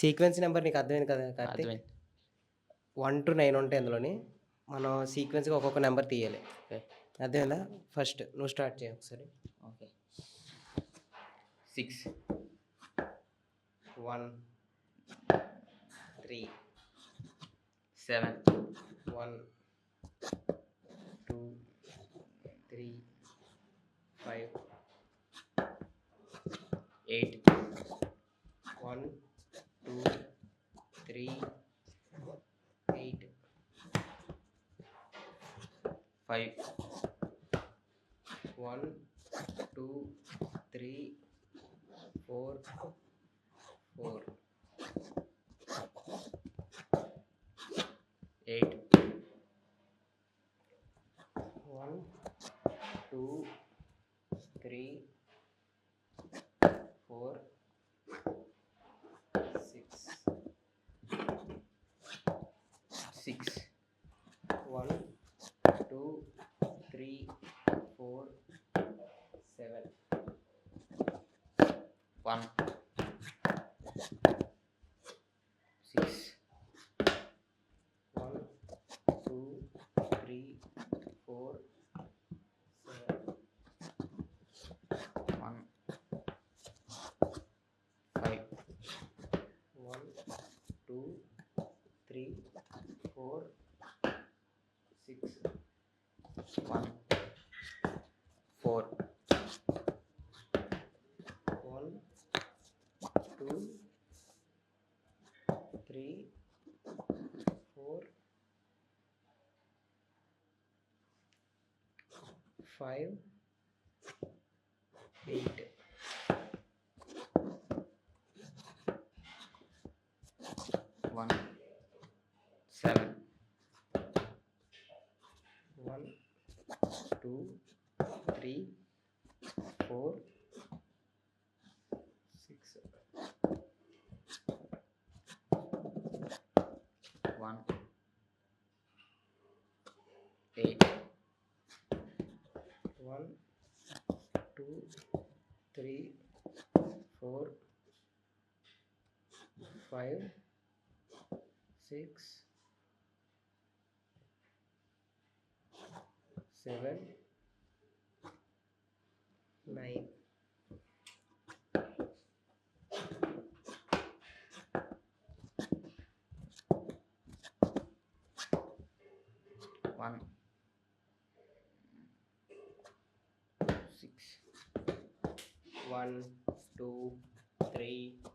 Sequence number నీకు అర్థమైంది కదా కార్తీక్? అర్థమైంది. 1-9 ఉంటాయి అందులోని. మనం సీక్వెన్స్‌గా ఒక్కొక్క నెంబర్ తీయాలి. ఓకే. అర్థమైందా? ఫస్ట్ నువ్వు స్టార్ట్ చేయి ఒకసారి. ఓకే. 6 1 3 7 1 2 3 5 8 1 2 3 8 5 1 2 3 4 4 8 1 2 3 4 6 6 1 2 3 4 7 1 6 1 2 3 4 7 1 5 1 2 3 4 6 1 4 1 2 3 4 5 8 1 7 1 2 3 4 6 1 8 1 2 3 4 5 6 7 9 1 6 1 2 3